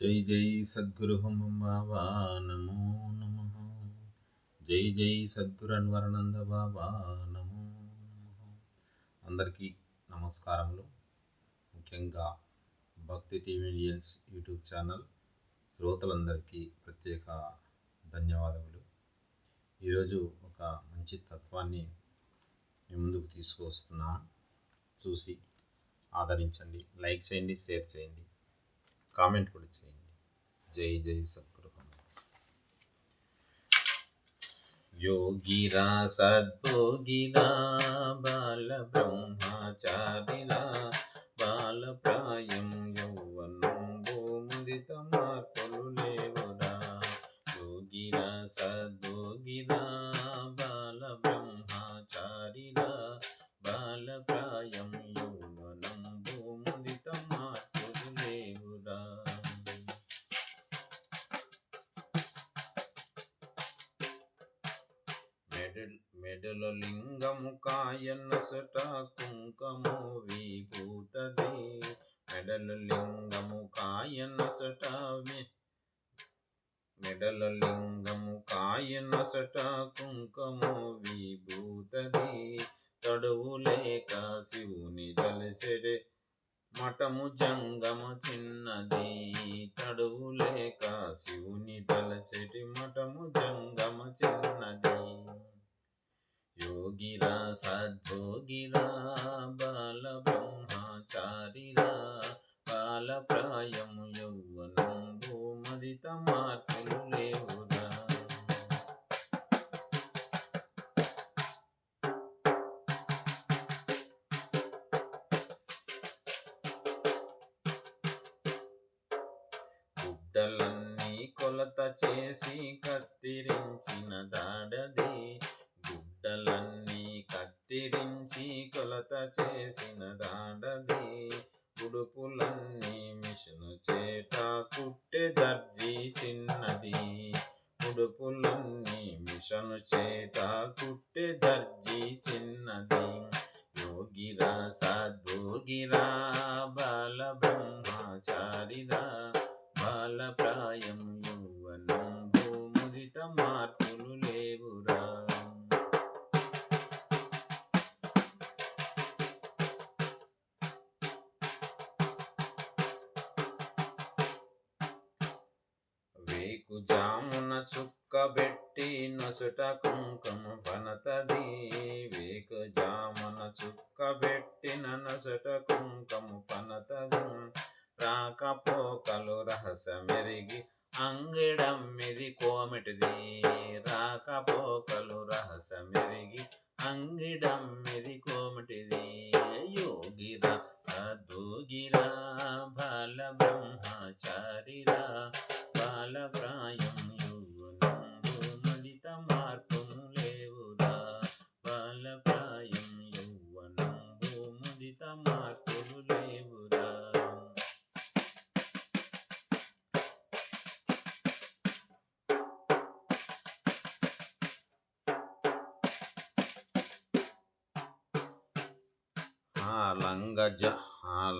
జై జై సద్గురు బాబా నమో నమ. జై జై సద్గురు అన్వరానంద బాబా నమో నమ. అందరికీ నమస్కారములు. ముఖ్యంగా భక్తి టీవీ ఇండియన్స్ యూట్యూబ్ ఛానల్ శ్రోతలందరికీ ప్రత్యేక ధన్యవాదములు. ఈరోజు ఒక మంచి తత్వాన్ని మీ ముందుకు తీసుకువస్తున్నాను. చూసి ఆదరించండి, లైక్ చేయండి, షేర్ చేయండి, కామెంట్ కూడా చేయండి. జై జై సద్గురు. యోగిరా సద్భోగిరా బాల బ్రహ్మచారిరా బాలప్రాయం యౌవనం భూముదిత మార్పులు లేవురా. యోగిరా సద్భోగిరా బాల బ్రహ్మచారిరా బాలప్రాయం యౌవనం భూముదిత మార్పులు లేవురా. మెడల లింగము కాయనసట కుంకము విభూతది. మెడల లింగము కాయనసట మెడల లింగము కాయనసట కుంకము విభూతది. తడువు లేక శివుని తలచెడే మఠము జంగము చిన్నది. తడువు లేక శివుని తలచెడి మఠము జంగమ చిన్నది. యోగిరా సద్భోగిరా బాల బ్రహ్మచారిరా బాలప్రాయము యౌవనం భూమదిత మార్పులు లేవురా. గుడ్డలన్నీ కొలత చేసి కత్తిరించిన దాడది. గుడ్డలన్నీ కత్తిరించి కొలత చేసిన దాడది. ఉడుపులన్నీ మిషను చేత కుట్టె దర్జీ చిన్నది. ఉడుపులన్నీ మిషను చేత కుట్టె దర్జీ చిన్నది. యోగిరా సద్భోగిరా బాల బ్రహ్మచారిరా బాలప్రాయం యౌవనం భూముదిత మార్పులు లేవురా. వేకు జామున చుక్కబెట్టి నొసుట కుంకుమ పనతది. వేకు జామున చుక్కబెట్టిన నొసుట కుంకుమ పనతది. రాకపోకలు రహస్యమెరిగి అంగిడమ్మిది కోమిటిది. రాకపోకలు రహస్యమెరిగి అంగిడమ్మిది కోమిటిది. యోగిరా సద్భోగిరా బాల బ్రహ్మచారిరా బాలప్రాయం యౌవనం భూమదిత మార్పులు లేవురా. బాలప్రాయం యౌవనం భూమదిత మార్పులు లేవురా.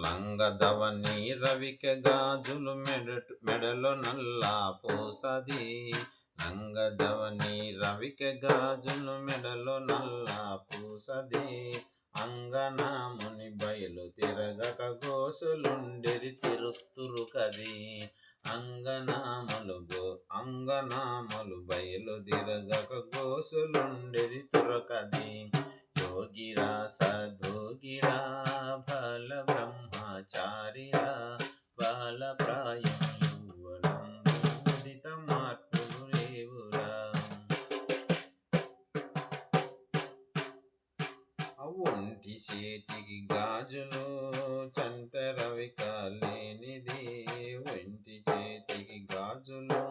లంగదవని రవిక గాజులు మెడలో నల్లా పోసది. లంగదవని రవిక గాజులు మెడలో నల్లా పూసది. అంగనాముని బయలు తిరగక గోసులుండెరి తిరుత్తురు కది. అంగనామలు బయలు తిరగక గోసులుండెరి తురకది. యోగిరా సద్భోగిరా బాల బ్రహ్మచారిరా బాలప్రాయం యౌవనం భూమదిత మార్పులు లేవురా. ఒంటి చేతికి గాజులు చంట రవిక లేనిది. ఒంటి చేతికి గాజులు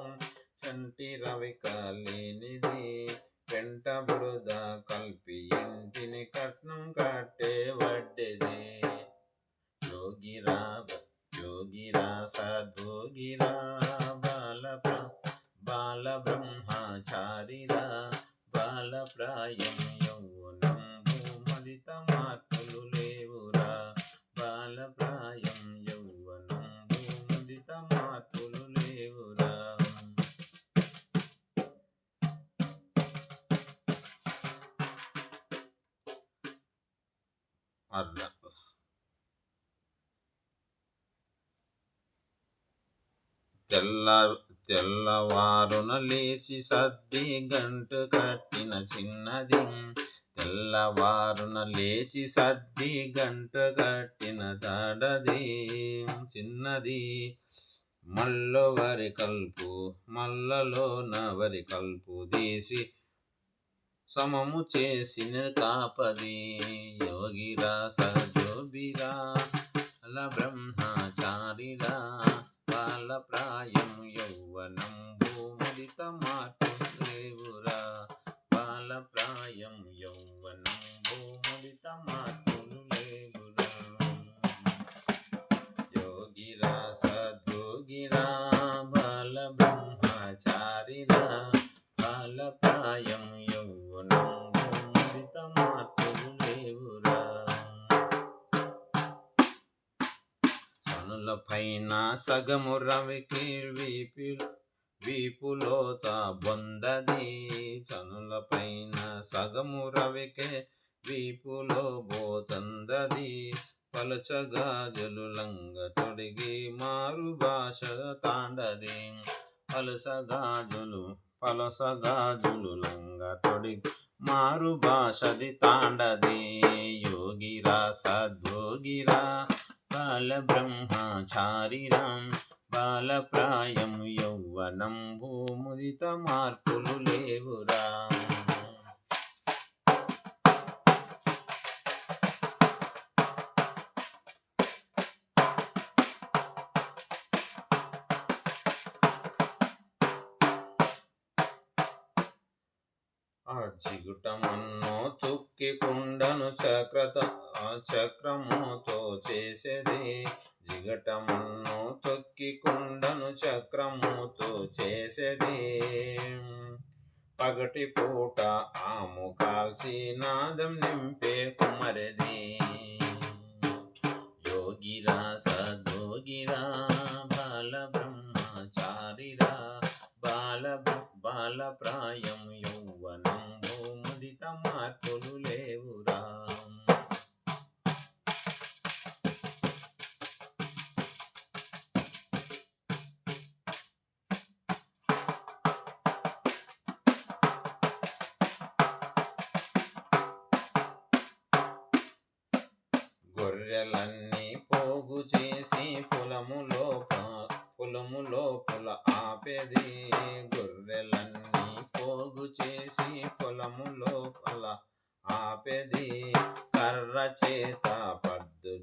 చంటి రవిక లేనిది. పెంట బురద కల్పి ఇంటిని కట్నం కట్టే వడ్డేది. యోగిరా సద్భోగిరా బాల బ్రహ్మచారిరా బాలప్రాయం యౌవనం భూమదిత మార్పులు లేవురా. బాలప్రాయం యౌవనం భూమదిత మార్పులు తెల్లవారున లేచి సద్ది గంటు కట్టిన చిన్నది. తెల్లవారున లేచి సద్ది గంటు కట్టిన తాడది చిన్నది. మల్లలోన వరి కల్పు తీసి సమము చేసిన తాపది. యోగిరా సజోగిరా బ్రహ్మచారిరా బాలప్రాయం యౌవనంబు ముదిత మార్పులేవురా. బాలప్రాయం యౌవనంబు ముదిత మార్పులు లేవురా. యోగిరా సద్యోగిరా బాల బ్రహ్మచారిరా బాలప్రాయం యౌవనంబు ముదిత మార్పులు లేవురా. చనుల పైన సగము రవికి వీపులోత బొందది. చనుల పైన సగము రవికే వీపులో బోతందది. పలచగాజులు లంగ తొడిగి మారు భాష తాండది. పలసగాజులు లంగ తొడిగి మారు భాషది తాండది. యోగిరా సద్యోగిరా బాల బ్రహ్మచారిరా బాలప్రాయం యౌవనంబు ముదిత మార్పులు లేవురా. ఆ జిగుటమన్నో తుక్కి కుండను చక్రముతో చేసేది. జిగటమన్నో తొక్కి కుండను చక్రముతో చేసేది. పగటి పూట ఆము కాల్చి నాదం నింపే కుమ్మరిది. యోగిరా సద్యోగిరా బాల బ్రహ్మచారిరా బాలప్రాయం యౌవనంబు ముదిత మార్పులు లేవురా. గొర్రెలన్నీ పోగు చేసి పొలము లోపల ఆపేది. గొర్రెలన్నీ పోగు చేసి పొలము లోపల ఆపేది. కర్ర చేత పద్దు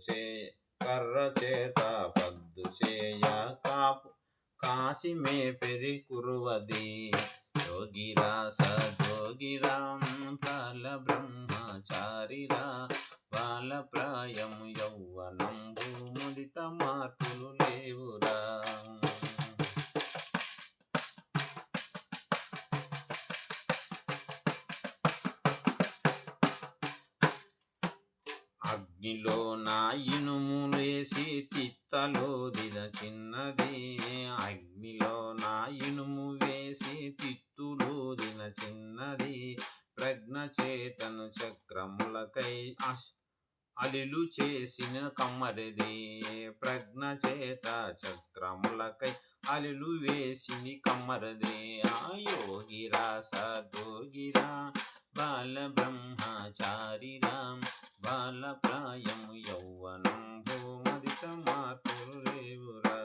చేయ కాసి మేపెది కురువది. యోగిరా సద్యోగిరా బాల బ్రహ్మచారిరా బాలప్రాయం యౌవనంబు ముదిత మార్పులు లేవురా. అగ్నిలో నా ఇనుము వేసి తిత్తలోదిన చిన్నది. అగ్నిలో నా ఇనుము వేసి తిత్తులోదిన చిన్నది. ప్రజ్ఞ చేతను చక్రములకై అలిలు చేసిన కమ్మరిది. ప్రజ్ఞ చేత చక్రములకై అలిలు వేసిని కమ్మరిది. ఆ యోగిరా సద్యోగిరా బాల బ్రహ్మచారిరా బాలప్రాయం యౌవనంబు ముదిత మార్పులు లేవురా.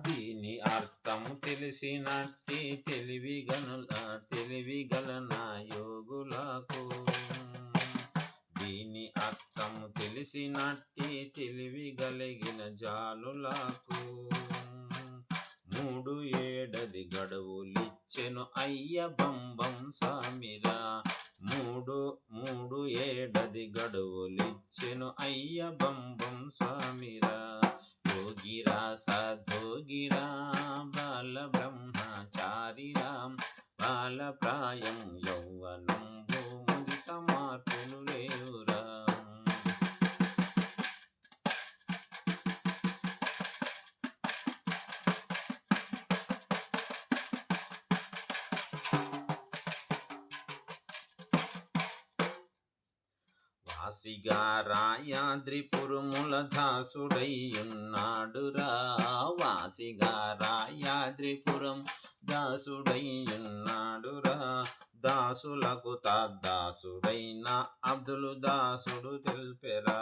దీని అర్థము తెలిసినట్టి తెలివిగల నా యోగులకు. దీని అర్థము తెలిసినట్టి తెలివిగలిగిన జాలులకు. 3 ఏడది గడువులిచ్చెను అయ్య బంబం స్వామిరా. 3 ఏడది గడువులిచ్చెను అయ్య బంబం స్వామిరా. యోగిరా సద్యోగిరా బాల బ్రహ్మచారిరా బాలప్రాయం యౌవనంబు ముదిత మార్పులు లేవురా. వాసిగా రాయాద్రిపురముల దాసుడయ్యున్నాడురా, వాసిగా రాయాద్రిపురం దాసుడయ్యున్నాడురా. దాసులకు తద్దాసుడైన అబ్దులు దాసుడు తెల్పెరా,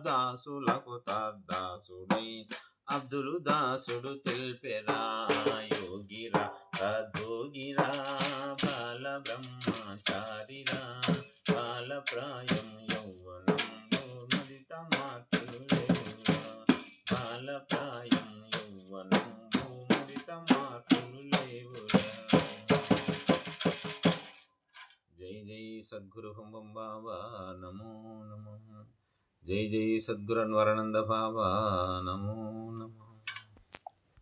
దాసులకు తద్దాసుడైన అబ్దులు దాసుడు తెల్పెరా. యోగిరా తదోగిరా బాల బ్రహ్మచారిరా, బాలప్రాయం యౌవనంలో మదిత మార్పులు లేవురా, బాలప్రాయం యౌవనంలో మదిత మార్పులు లేవురా. జై జై సద్గురు హుంబం బాబా నమో నమః. జై జై సద్గురు అన్వరానంద బాబా నమో